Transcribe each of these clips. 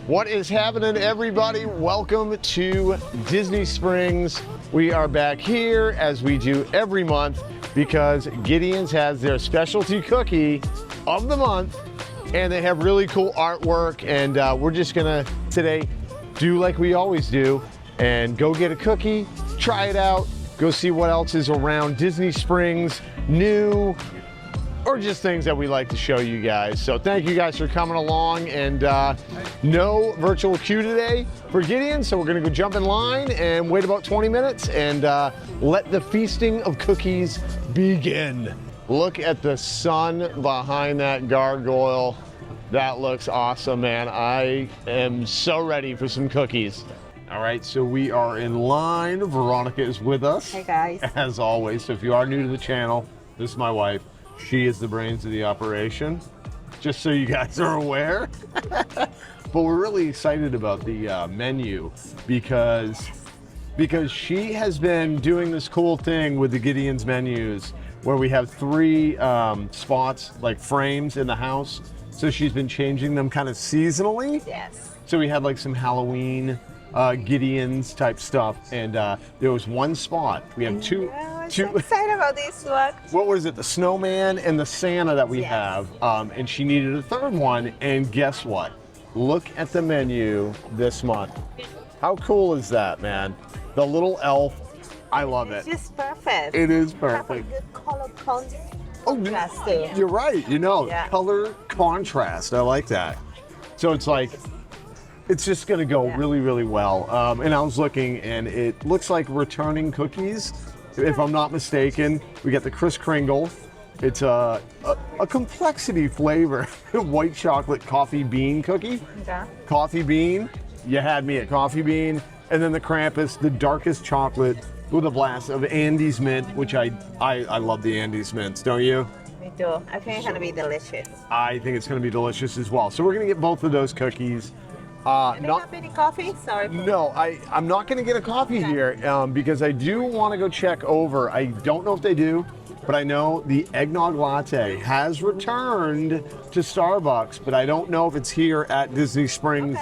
What is happening, everybody? Welcome to Disney Springs. We are back here as we do every month because Gideon's has their specialty cookie of the month, and they have really cool artwork, and we're just gonna today do like we always do and go get a cookie, try it out, go see what else is around Disney Springs, new, or just things that we like to show you guys. So thank you guys for coming along, and no virtual queue today for Gideon, so we're gonna go jump in line and wait about 20 minutes and let the feasting of cookies begin. Look at the sun behind that gargoyle. That looks awesome, man. I am so ready for some cookies. All right, so we are in line. Veronica is with us. Hey guys. As always, so if you are new to the channel, this is my wife. She is the brains of the operation, just so you guys are aware. But we're really excited about the menu because she has been doing this cool thing with the Gideon's menus where we have 3 spots, like frames in the house. So she's been changing them kind of seasonally. Yes. So we had like some Halloween Gideon's type stuff, and there was one spot. We have two. I'm so excited about this one. What was it? The snowman and the Santa that we have, and she needed a 3rd one. And guess what? Look at the menu this month. How cool is that, man? The little elf. I love it. It's just perfect. It is Have a perfect. good color Oh, contrast too. you're right. You know, Yeah. color contrast. I like that. So it's like, it's just gonna go really, really well. And I was looking, and it looks like returning cookies, if I'm not mistaken. We got the Kris Kringle. It's a complexity flavor, white chocolate coffee bean cookie. Okay. Coffee bean, you had me at coffee bean. And then the Krampus, the darkest chocolate with a blast of Andes mint, which I love the Andes mints, don't you? Me too. I think it's gonna be delicious. I think it's gonna be delicious as well. So we're gonna get both of those cookies. Do they have any coffee? Sorry. No, I'm not going to get a coffee here because I do want to go check over. I don't know if they do, but I know the Eggnog Latte has returned to Starbucks, but I don't know if it's here at Disney Springs,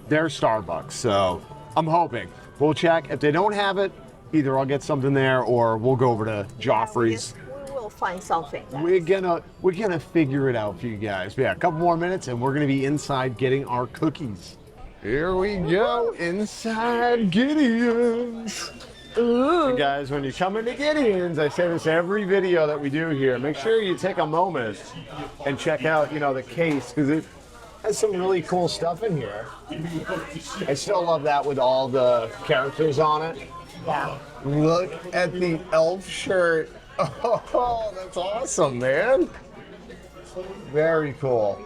their Starbucks. So I'm hoping. We'll check. If they don't have it, either I'll get something there or we'll go over to Joffrey's. We will find something. We're gonna figure it out for you guys. But yeah, a couple more minutes and we're gonna be inside getting our cookies. Here we go, inside Gideon's. Ooh. Guys, when you come into Gideon's, I say this every video that we do here, make sure you take a moment and check out, you know, the case, because it has some really cool stuff in here. I still love that with all the characters on it. Yeah. Look at the elf shirt. Oh, that's awesome, man. Very cool.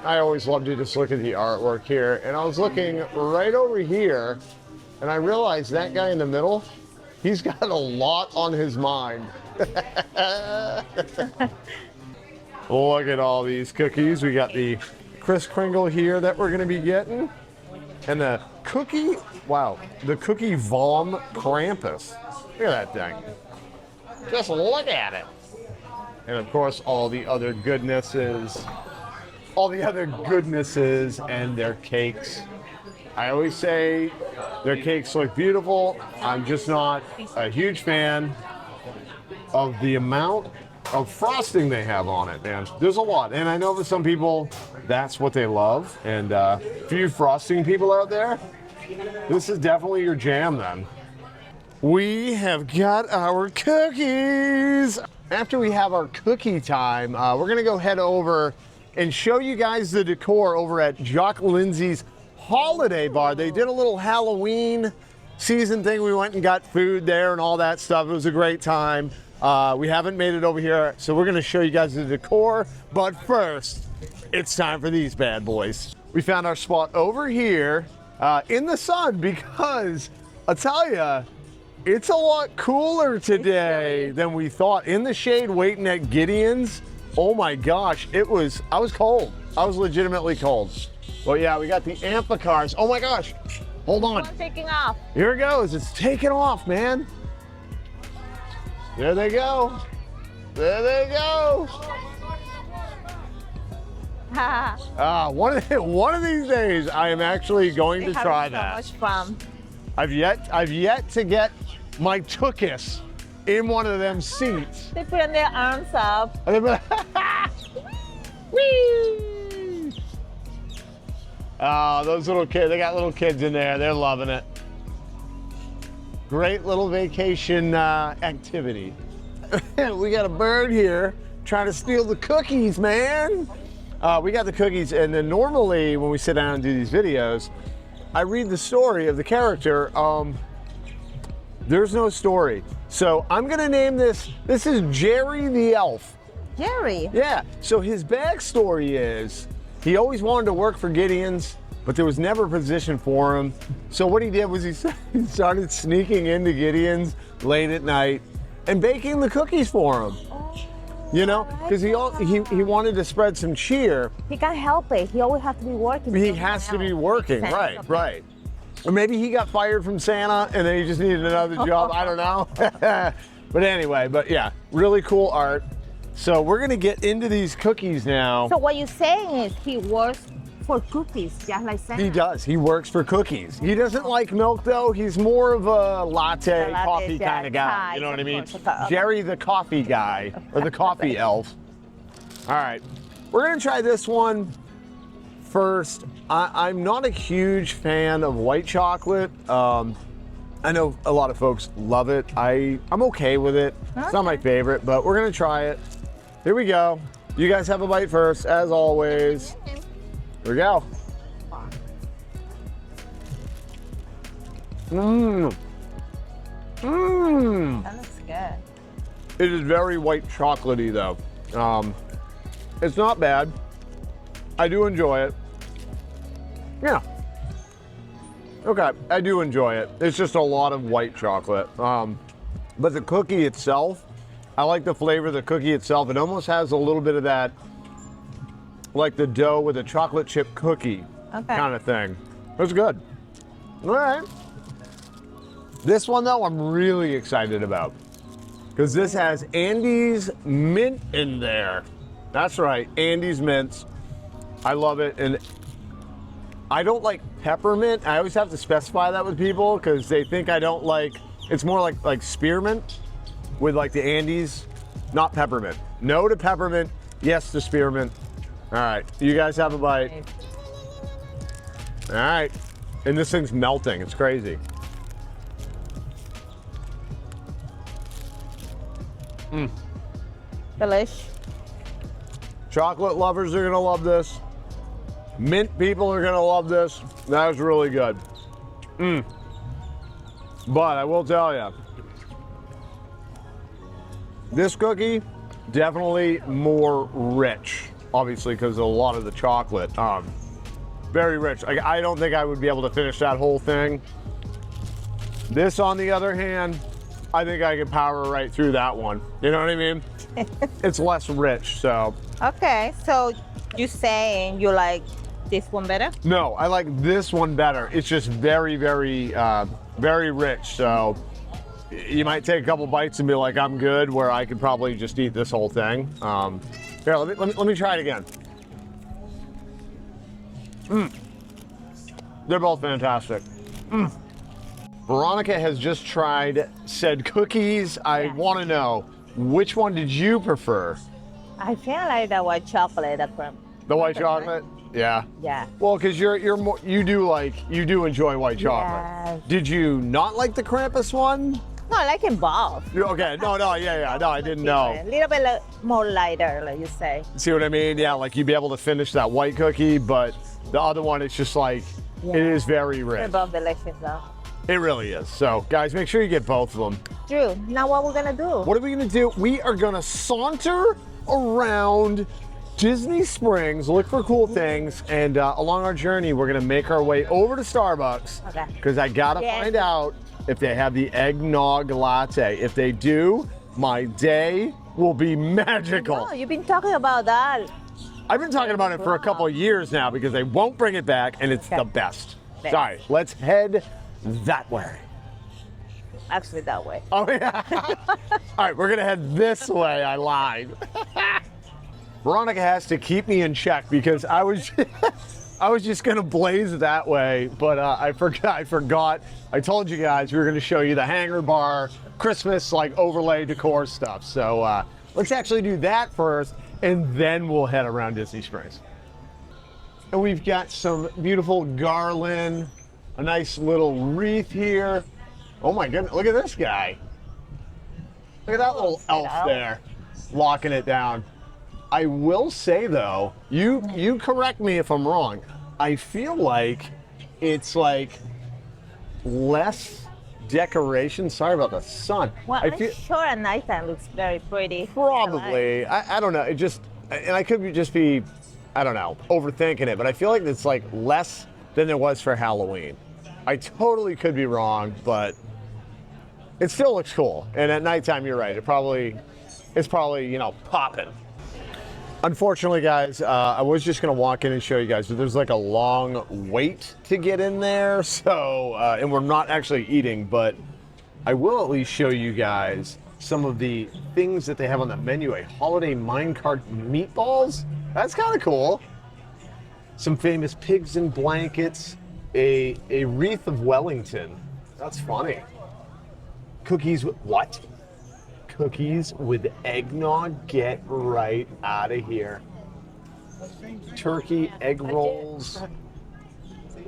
I always love to just look at the artwork here, and I was looking right over here, and I realized that guy in the middle, he's got a lot on his mind. Look at all these cookies. We got the Kris Kringle here that we're gonna be getting, and the cookie, wow, the cookie Vom Krampus. Look at that thing. Just look at it. And of course, all the other goodnesses and their cakes. I always say their cakes look beautiful. I'm just not a huge fan of the amount of frosting they have on it, man. There's a lot, and I know for some people, that's what they love. And for you frosting people out there, this is definitely your jam then. We have got our cookies. After we have our cookie time, we're gonna go head over and show you guys the decor over at Jock Lindsey's Holiday Bar. They did a little Halloween season thing. We went and got food there and all that stuff. It was a great time. We haven't made it over here, so we're gonna show you guys the decor. But first, it's time for these bad boys. We found our spot over here in the sun because I'll tell you, it's a lot cooler today than we thought. In the shade waiting at Gideon's, oh my gosh, I was cold. I was legitimately cold. Well, yeah, we got the amphicars. Oh my gosh, hold on. It's taking off. Here it goes, it's taking off, man. There they go. There they go. One of these days, I am actually going to try so that. much fun. I've yet to get my tuchus in one of them seats. They put their arms up. Whee! Oh, those little kids, they got little kids in there. They're loving it. Great little vacation activity. We got a bird here trying to steal the cookies, man. We got the cookies, and then normally when we sit down and do these videos, I read the story of the character. There's no story. So I'm gonna name this is Jerry the Elf. Jerry. Yeah, so his backstory is he always wanted to work for Gideon's, but there was never a position for him. So what he did was he started sneaking into Gideon's late at night and baking the cookies for him. You know, because he wanted to spread some cheer. He can't help it. He always has to be working. He has to be working, right. Or maybe he got fired from Santa and then he just needed another job. I don't know. But anyway, yeah, really cool art. So we're gonna get into these cookies now. So what you're saying is he works for cookies, just like Santa. He does. He works for cookies. He doesn't like milk though. He's more of a latte coffee kind of guy. You know what I mean? Jerry the coffee guy or the coffee elf. All right, we're gonna try this one first. I'm not a huge fan of white chocolate. I know a lot of folks love it. I'm okay with it. It's not my favorite, but we're gonna try it. Here we go. You guys have a bite first, as always. Here we go. Mmm. Mmm. That looks good. It is very white chocolatey though. It's not bad. I do enjoy it. Yeah. Okay, I do enjoy it. It's just a lot of white chocolate. But the cookie itself, I like the flavor of the cookie itself. It almost has a little bit of that, like the dough with a chocolate chip cookie kind of thing. It's good. All right. This one though, I'm really excited about because this has Andes mint in there. That's right, Andes mints. I love it, and I don't like peppermint. I always have to specify that with people because they think I don't like. It's more like spearmint with like the Andes, not peppermint. No to peppermint, yes to spearmint. All right, you guys have a bite. All right, and this thing's melting. It's crazy. Delish. Chocolate lovers are gonna love this. Mint people are gonna love this. That was really good. But I will tell you, this cookie, definitely more rich, obviously because of a lot of the chocolate. Very rich. I don't think I would be able to finish that whole thing. This, on the other hand, I think I could power right through that one. You know what I mean? It's less rich, so. Okay, so you're saying you like this one better? No, I like this one better. It's just very, very, very rich. So you might take a couple bites and be like, I'm good, where I could probably just eat this whole thing. Here, let me try it again. They're both fantastic. Veronica has just tried said cookies. I want to know, which one did you prefer? I feel like the white chocolate, The white chocolate? Yeah. Yeah. Well, because you're more, you do enjoy white chocolate. Yes. Did you not like the Krampus one? No, I like them both. Okay. No, yeah. No, I didn't know. A little bit more lighter, like you say. See what I mean? Yeah, like you'd be able to finish that white cookie, but the other one, it's just like, it is very rich. They're both delicious though. It really is. So, guys, make sure you get both of them. Drew, now what we're gonna do? What are we gonna do? We are gonna saunter around Disney Springs, look for cool things, and along our journey, we're gonna make our way over to Starbucks. Okay. Because I gotta find out if they have the Eggnog Latte. If they do, my day will be magical. Oh, you've been talking about that. I've been talking about it for a couple of years now because they won't bring it back, and it's the best. Best. All right, let's head that way. Actually, that way. Oh, yeah. All right, we're gonna head this way. I lied. Veronica has to keep me in check because I was I was just gonna blaze it that way, but I forgot. I told you guys we were gonna show you the hanger bar Christmas like overlay decor stuff. So let's actually do that first, and then we'll head around Disney Springs. And we've got some beautiful garland, a nice little wreath here. Oh my goodness, look at this guy. Look at that little elf there, locking it down. I will say though, you correct me if I'm wrong, I feel like it's like less decoration. Sorry about the sun. Well, I'm sure at nighttime looks very pretty. Probably. I don't know. It just, and I could just be, I don't know, overthinking it, but I feel like it's like less than there was for Halloween. I totally could be wrong, but it still looks cool. And at nighttime, you're right. It's probably, you know, popping. Unfortunately, guys, I was just gonna walk in and show you guys, but there's like a long wait to get in there. So, and we're not actually eating, but I will at least show you guys some of the things that they have on the menu. A holiday minecart meatballs. That's kind of cool. Some famous pigs in blankets. A wreath of Wellington. That's funny. Cookies with what? Cookies with eggnog. Get right out of here. Turkey egg rolls.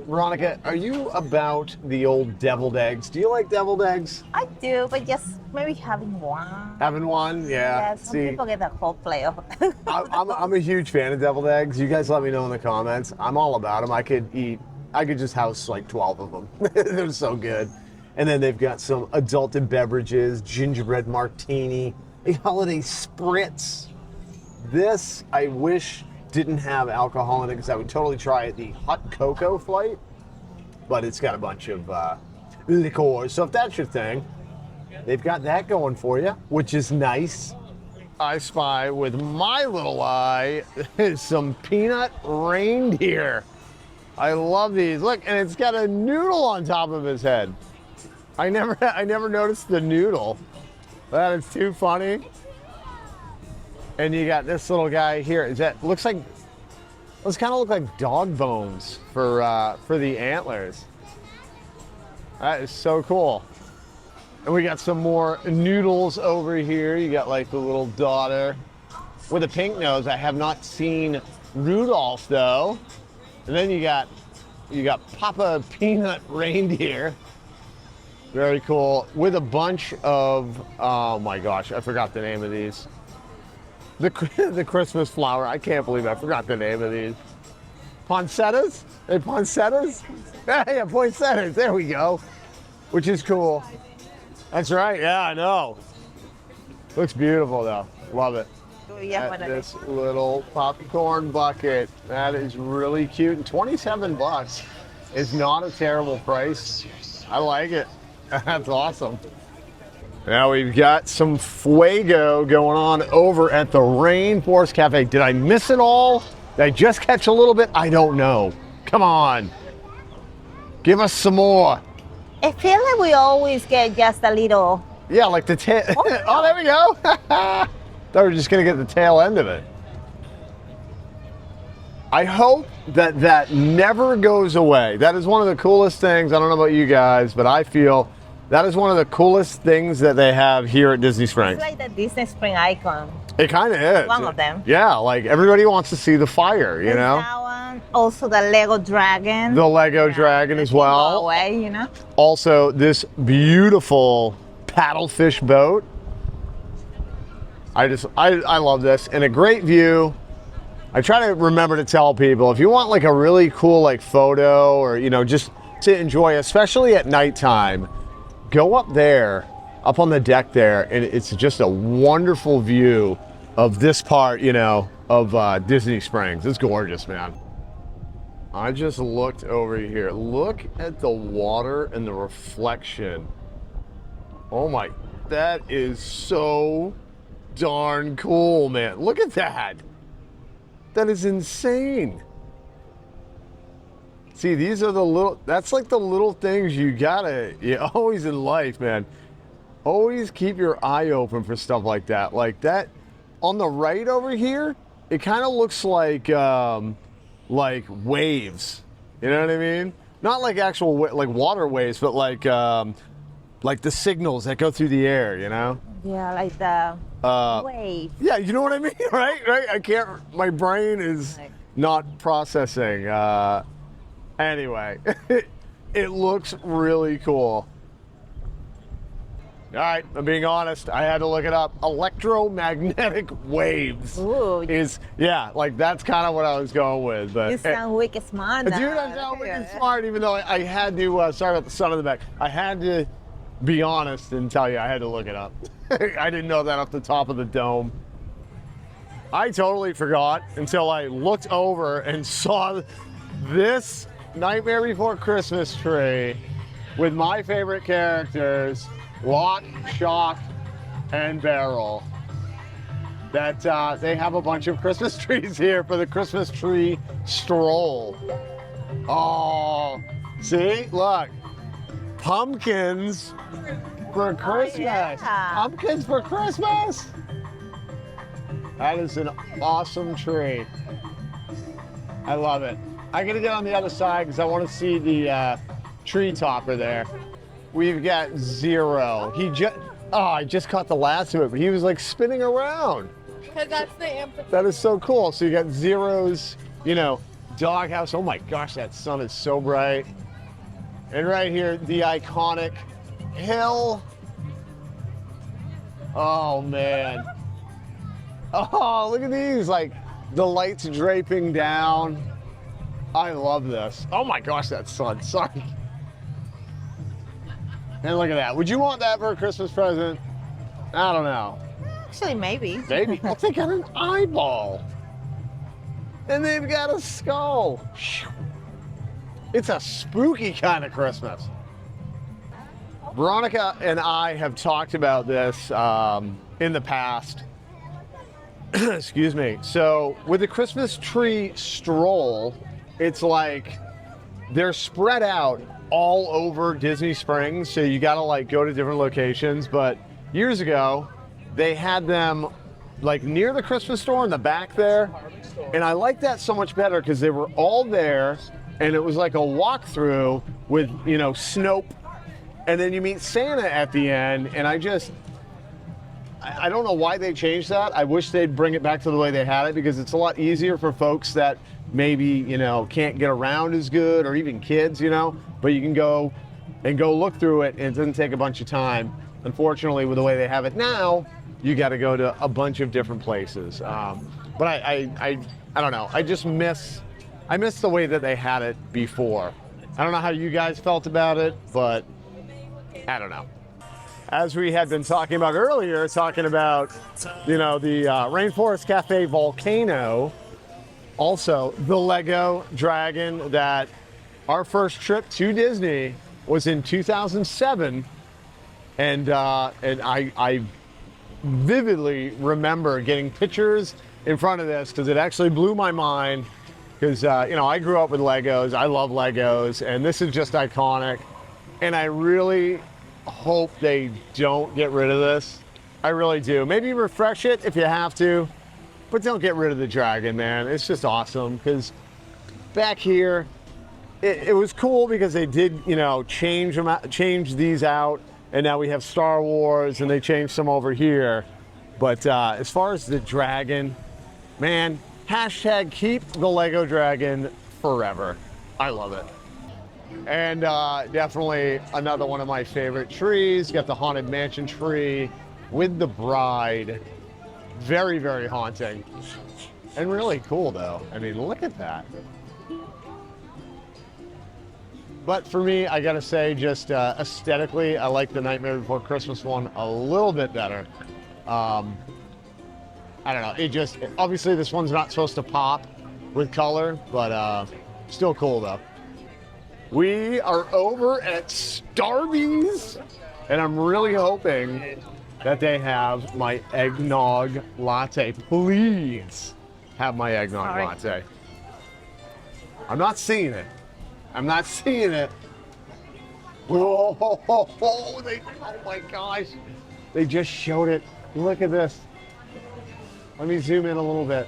Veronica, are you about the old deviled eggs? Do you like deviled eggs? I do, but just maybe having one. Having one? Yeah. Yeah, some people get the whole plate of it. I'm a huge fan of deviled eggs. You guys let me know in the comments. I'm all about them. I could just house like 12 of them. They're so good. And then they've got some adulted beverages, gingerbread martini, a holiday spritz. This, I wish, didn't have alcohol in it because I would totally try it, the hot cocoa flight. But it's got a bunch of liquor. So if that's your thing, they've got that going for you, which is nice. I spy with my little eye some peanut reindeer. I love these. Look, and it's got a noodle on top of his head. I never noticed the noodle. That is too funny. And you got this little guy here. Is that looks kind of look like dog bones for the antlers. That is so cool. And we got some more noodles over here. You got like the little daughter with a pink nose. I have not seen Rudolph though. And then you got Papa Peanut Reindeer. Very cool. With a bunch of, oh my gosh, I forgot the name of these. The Christmas flower. I can't believe I forgot the name of these. Poinsettias? Hey, poinsettias? Yeah, poinsettias. There we go. Which is cool. That's right. Yeah, I know. Looks beautiful though. Love it. This little popcorn bucket. That is really cute. And 27 bucks is not a terrible price. I like it. That's awesome. Now we've got some fuego going on over at the Rainforest Cafe. Did I miss it all? Did I just catch a little bit? I don't know. Come on. Give us some more. I feel like we always get just a little. Yeah, like the tail. Oh, there we go. Thought we were just going to get the tail end of it. I hope that never goes away. That is one of the coolest things. I don't know about you guys, but I feel that is one of the coolest things that they have here at Disney Springs. It's like the Disney Spring icon. It kind of is. One of them. Yeah, like everybody wants to see the fire, you know? That one. Also the Lego Dragon. The Lego Dragon as well. Away, you know? Also, this beautiful paddlefish boat. I love this. And a great view. I try to remember to tell people, if you want like a really cool like photo or, you know, just to enjoy, especially at nighttime, go up there, up on the deck there, and it's just a wonderful view of this part, you know, of Disney Springs. It's gorgeous, man. I just looked over here. Look at the water and the reflection. Oh my, that is so darn cool, man. Look at that. That is insane. See, these are the little, that's like the little things you always in life, man. Always keep your eye open for stuff like that. Like that on the right over here, it kind of looks like waves. You know what I mean? Not like actual like water waves, but like the signals that go through the air. You know? Yeah, like the wave. Yeah, you know what I mean, right? Right? I can't. My brain is not processing. Anyway, it looks really cool. All right, I'm being honest. I had to look it up. Electromagnetic waves. Ooh. Like that's kind of what I was going with. But You sound wicked smart now. dude, I sound wicked smart, even though I had to. Sorry about the sun in the back. I had to be honest and tell you I had to look it up. I didn't know that off the top of the dome. I totally forgot until I looked over and saw this Nightmare Before Christmas tree with my favorite characters, Lock, Shock, and Barrel. That they have a bunch of Christmas trees here for the Christmas tree stroll. Oh, see, look, pumpkins for Christmas. Yeah. Pumpkins for Christmas. That is an awesome tree. I love it. I gotta get on the other side because I want to see the tree topper there. We've got Zero. I just caught the last of it, but he was like spinning around. Because that's the amplitude. That is so cool. So you got Zero's, doghouse. Oh my gosh, that sun is so bright. And right here, the iconic hill. Oh man. Oh, look at these, like the lights draping down. I love this. Oh my gosh, that sun, sorry. And look at that. Would you want that for a Christmas present? I don't know. Actually, maybe. Maybe. Oh, they got an eyeball. And they've got a skull. It's a spooky kind of Christmas. Veronica and I have talked about this in the past. Excuse me. So with the Christmas tree stroll, it's like they're spread out all over Disney Springs. So you got to like go to different locations. But years ago, they had them like near the Christmas store in the back there. And I like that so much better because they were all there and it was like a walkthrough with, Snope. And then you meet Santa at the end. And I don't know why they changed that. I wish they'd bring it back to the way they had it because it's a lot easier for folks that maybe, can't get around as good or even kids, but you can go look through it and it doesn't take a bunch of time. Unfortunately, with the way they have it now, you got to go to a bunch of different places. But I don't know. I miss the way that they had it before. I don't know how you guys felt about it, but I don't know. As we had been talking about earlier, the Rainforest Cafe Volcano, also the Lego Dragon that our first trip to Disney was in 2007. And I vividly remember getting pictures in front of this because it actually blew my mind because, I grew up with Legos. I love Legos, and this is just iconic. And I really hope they don't get rid of this. I really do. Maybe refresh it if you have to, but don't get rid of the dragon, man. It's just awesome because back here, it was cool because they did, change these out. And now we have Star Wars, and they changed some over here. But as far as the dragon, man, hashtag keep the Lego Dragon forever. I love it. And definitely another one of my favorite trees. You got the Haunted Mansion tree with the bride. Very, very haunting. And really cool, though. I mean, look at that. But for me, I gotta say, just aesthetically, I like the Nightmare Before Christmas one a little bit better. I don't know, obviously this one's not supposed to pop with color, but still cool though. We are over at Starbucks, and I'm really hoping that they have my Eggnog Latte. Please have my Eggnog Latte. I'm not seeing it. I'm not seeing it. Whoa, oh my gosh. They just showed it. Look at this. Let me zoom in a little bit.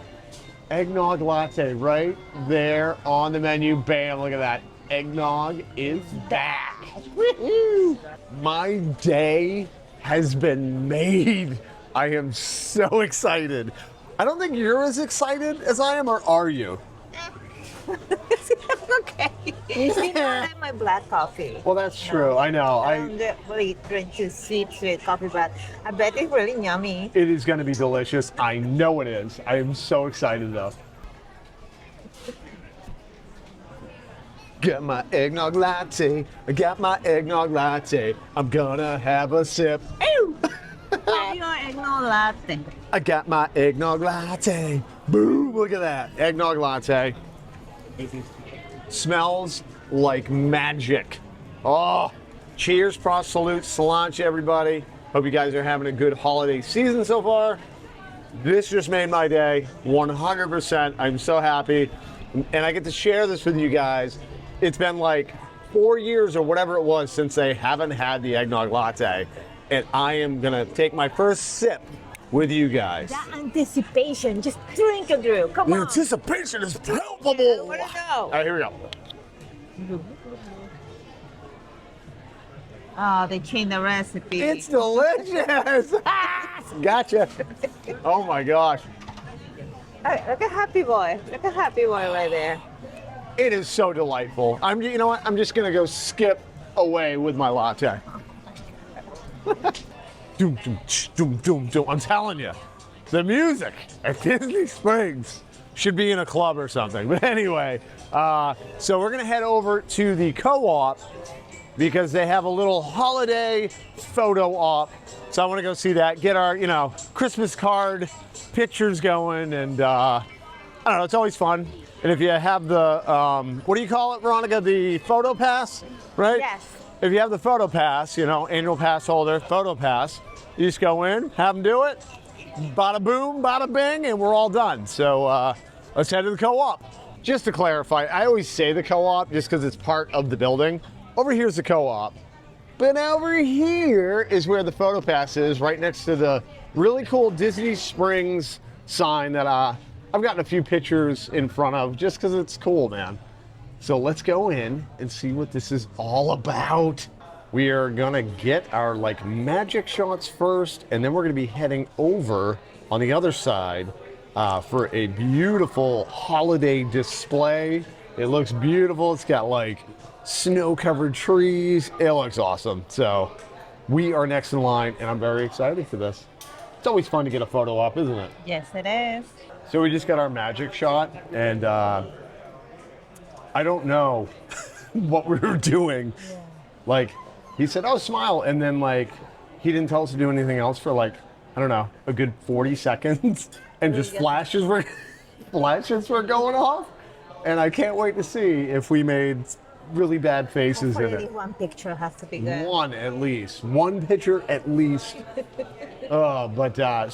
Eggnog latte right there on the menu. Bam, look at that. Eggnog is back. Woo-hoo. My day has been made. I am so excited. I don't think you're as excited as I am, or are you? Okay. You don't like my black coffee. Well, that's true. I know. I don't really drink too sweet coffee, but I bet it's really yummy. It is going to be delicious. I know it is. I am so excited though. Got my eggnog latte. I got my eggnog latte. I'm gonna have a sip. Ew! Your eggnog latte. I got my eggnog latte. Boom! Look at that. Eggnog latte. Smells like magic. Oh, cheers, pros, salute, cilantro, everybody. Hope you guys are having a good holiday season so far. This just made my day, 100%. I'm so happy. And I get to share this with you guys. It's been like 4 years or whatever it was since they haven't had the eggnog latte. And I am gonna take my first sip with you guys. That anticipation, just drink it, Drew. Come The on. anticipation is palpable. I wanna know. All right, here we go. Oh, they changed the recipe. It's delicious. Gotcha. Oh my gosh. Hey, look at Happy Boy. Look at Happy Boy right there. It is so delightful. You know what? I'm just gonna go skip away with my latte. Doom, doom, doom, doom, doom. I'm telling you, the music at Disney Springs should be in a club or something. But anyway, so we're gonna head over to the co-op because they have a little holiday photo op. So I want to go see that, get our, Christmas card pictures going, and I don't know, it's always fun. And if you have the, what do you call it, Veronica? The photo pass, right? Yes. If you have the photo pass, annual pass holder, photo pass, you just go in, have them do it, bada boom, bada bing, and we're all done. So let's head to the co-op. Just to clarify, I always say the co-op just because it's part of the building. Over here's the co-op. But over here is where the photo pass is, right next to the really cool Disney Springs sign that I've gotten a few pictures in front of just because it's cool, man. So let's go in and see what this is all about. We are gonna get our magic shots first, and then we're gonna be heading over on the other side for a beautiful holiday display. It looks beautiful. It's got snow-covered trees. It looks awesome. So we are next in line, and I'm very excited for this. It's always fun to get a photo op, isn't it? Yes, it is. So we just got our magic shot, and I don't know what we were doing. Yeah. He said, "Oh, smile," and then he didn't tell us to do anything else for I don't know, a good 40 seconds, and just flashes were going off, and I can't wait to see if we made really bad faces in it. One picture has to be good. One picture at least. So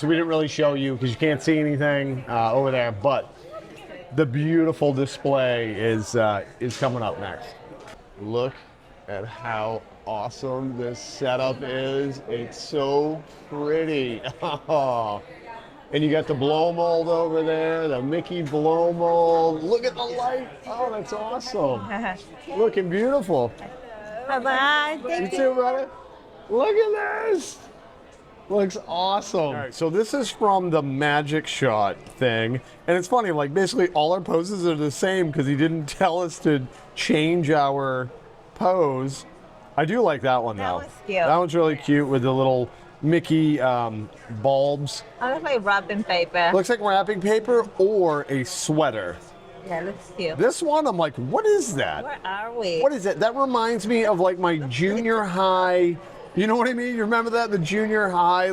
we didn't really show you because you can't see anything over there, but the beautiful display is coming up next. Look at how awesome this setup is. It's so pretty. And you got the blow mold over there, the Mickey blow mold. Look at the light. Oh, that's awesome. Looking beautiful. Bye-bye. You too, brother. Look at this. Looks awesome. All right, so this is from the magic shot thing. And it's funny, basically all our poses are the same because he didn't tell us to change our pose. I do like that one, though. That one's cute. That one's really cute with the little Mickey bulbs. I look like wrapping paper. Looks like wrapping paper or a sweater. Yeah, it looks cute. This one, I'm like, what is that? Where are we? What is it? That reminds me of my junior high. You know what I mean? You remember that? The junior high,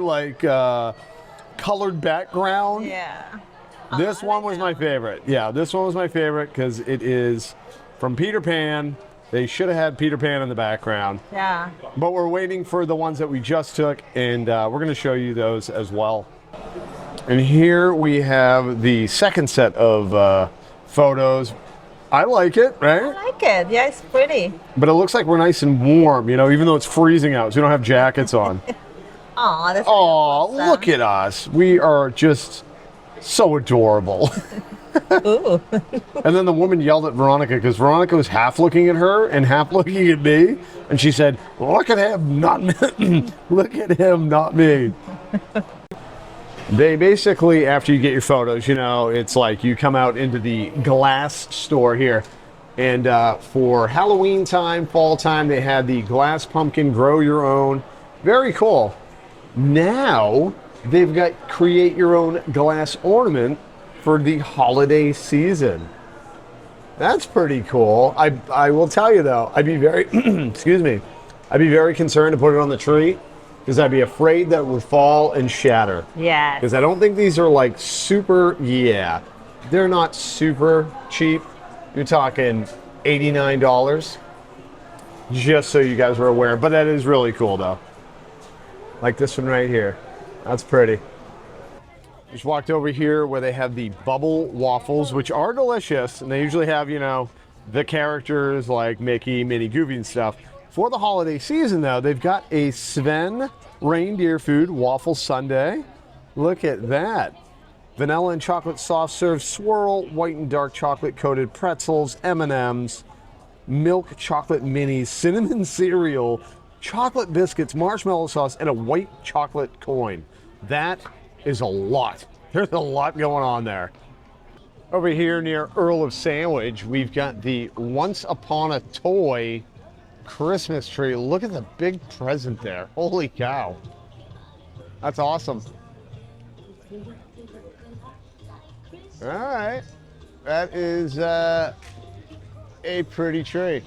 colored background? Yeah. This one was my favorite. Yeah, this one was my favorite because it is from Peter Pan. They should have had Peter Pan in the background. Yeah. But we're waiting for the ones that we just took, and we're going to show you those as well. And here we have the second set of photos. I like it, right? I like it. Yeah, it's pretty. But it looks like we're nice and warm, even though it's freezing out, so we don't have jackets on. Aw, that's Oh, awesome. look at us. We are just so adorable. Ooh. And then the woman yelled at Veronica because Veronica was half looking at her and half looking at me. And she said, look at him, not me. Look at him, not me. They basically, after you get your photos, you know, it's like you come out into the glass store here. And for Halloween time, fall time, they had the glass pumpkin grow your own. Very cool. Now they've got create your own glass ornament for the holiday season. That's pretty cool. I will tell you though, I'd be very, excuse me, I'd be very concerned to put it on the tree because I'd be afraid that it would fall and shatter. Yeah. Because I don't think these are like super, yeah, they're not super cheap. You're talking $89, just so you guys were aware. But that is really cool though. Like this one right here. That's pretty. Just walked over here where they have the bubble waffles, which are delicious. And they usually have, you know, the characters like Mickey, Minnie, Goofy and stuff. For the holiday season though, they've got a Sven reindeer food waffle sundae. Look at that. Vanilla and chocolate soft serve swirl, white and dark chocolate coated pretzels, M&Ms, milk chocolate minis, cinnamon cereal, chocolate biscuits, marshmallow sauce, and a white chocolate coin. That is a lot. There's a lot going on there. Over here near Earl of Sandwich, we've got the Once Upon a Toy Christmas tree. Look at the big present there. Holy cow. That's awesome. All right. That is a pretty tree.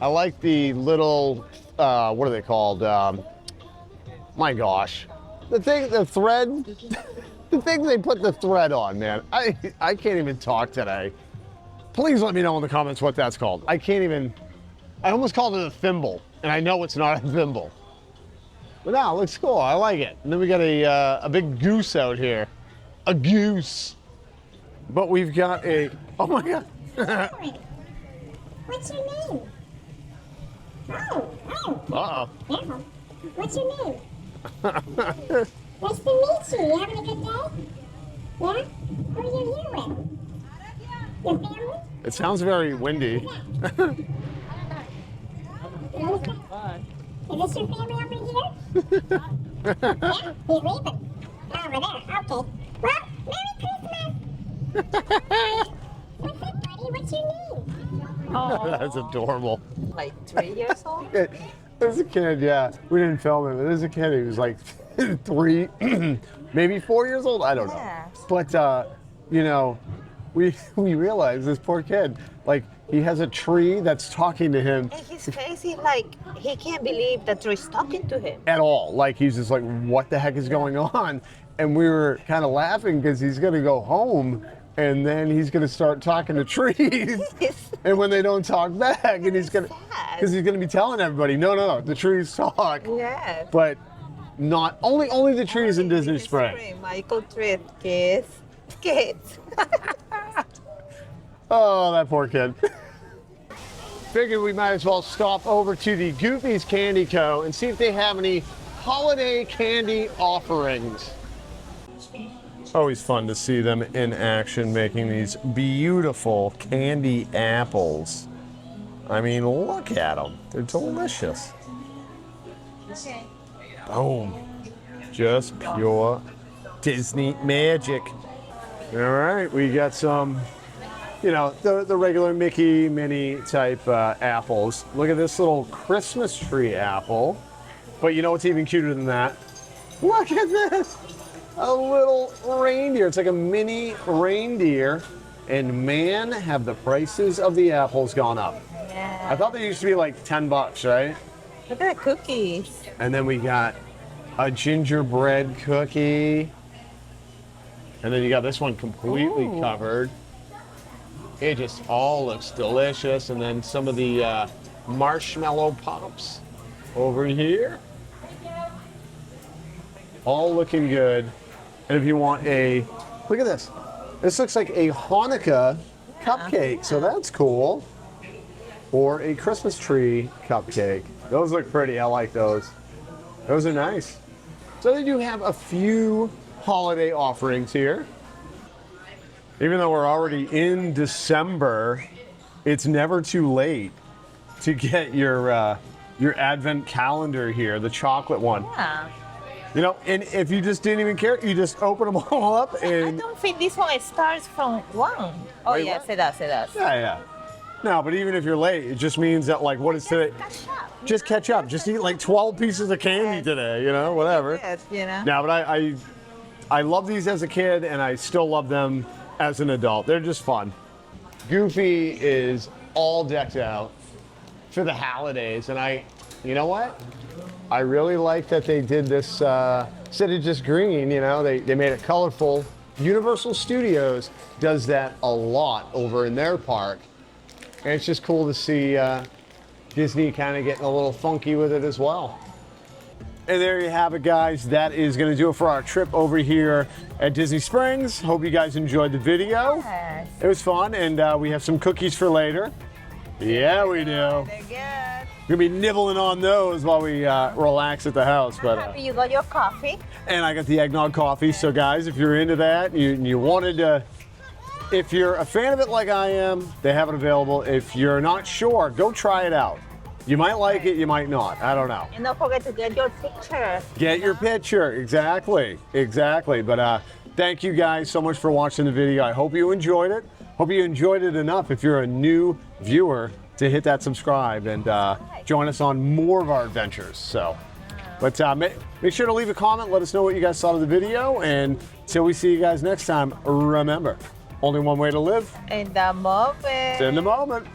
I like the little, what are they called? My gosh. The thread, the thing they put the thread on, man. I can't even talk today. Please let me know in the comments what that's called. I can't even, I almost called it a thimble, and I know it's not a thimble. But no, it looks cool, I like it. And then we got a big goose out here. A goose. But we've got a, oh my God. What's your name? Oh. Uh-oh. Careful. What's your name? Nice to meet you. You having a good day? Yeah? Who are you here with? Your family? It sounds very windy. Is this your family over here? Yeah? He's leaving. Over there. Okay. Well, Merry Christmas! What's up, buddy? What's your name? Oh, That's adorable. like 3 years old? As a kid, yeah. We didn't film it, but as a kid, he was like 3, maybe 4 years old. I don't know. Yeah. But, you know, we realized this poor kid, like, he has a tree that's talking to him And his face is like, he can't believe the tree is talking to him. at all. Like, he's just like, what the heck is going on? And we were kind of laughing because he's going to go home and then he's going to start talking to trees. And when they don't talk back, and he's going to, because he's going to be telling everybody, no, the trees talk. Yes. But not, only the trees in Disney Spring. Michael Tripp, kids. Oh, that poor kid. Figured we might as well stop over to the Goofy's Candy Co. and see if they have any holiday candy offerings. Always fun to see them in action making these beautiful candy apples. I mean, look at them. They're delicious. Boom. Just pure Disney magic. All right, we got some, you know, the regular Mickey, Minnie type apples. Look at this little Christmas tree apple. But you know what's even cuter than that? Look at this. A little reindeer. It's like a mini reindeer. And man, have the prices of the apples gone up. Yeah. I thought they used to be like 10 bucks, right? Look at the cookies. And then we got a gingerbread cookie. And then you got this one completely covered. It just all looks delicious. And then some of the marshmallow pops over here. All looking good. And if you want a, look at this. This looks like a Hanukkah cupcake, so that's cool. Or a Christmas tree cupcake. Those look pretty, I like those. Those are nice. So they do have a few holiday offerings here. Even though we're already in December, it's never too late to get your advent calendar here, the chocolate one. Yeah. You know, and if you just didn't even care, you just open them all up I and don't think this one starts from 1. Oh, Wait, yes, what? it does, it does. yeah. No, but even if you're late, it just means that like what is today? Catch up. Just catch up. Just eat like 12 pieces of candy today, you know, whatever. Yes, you know. No, but I love these as a kid and I still love them as an adult. They're just fun. Goofy is all decked out for the holidays and you know what? I really like that they did this, instead of just green, you know, they made it colorful. Universal Studios does that a lot over in their park. And it's just cool to see Disney kind of getting a little funky with it as well. And there you have it, guys. That is going to do it for our trip over here at Disney Springs. Hope you guys enjoyed the video. Yes. It was fun, and we have some cookies for later. Yeah, we do. They're good. We're going to be nibbling on those while we relax at the house. But Happy you got your coffee. and I got the eggnog coffee. So, guys, if you're into that, you wanted to... If you're a fan of it like I am, they have it available. If you're not sure, go try it out. You might like it, you might not. I don't know. And don't forget to get your picture. Get your picture. Exactly. But thank you guys so much for watching the video. I hope you enjoyed it. Hope you enjoyed it enough if you're a new viewer to hit that subscribe and join us on more of our adventures. But make sure to leave a comment. Let us know what you guys thought of the video. And until we see you guys next time, remember, only one way to live. In the moment. It's in the moment.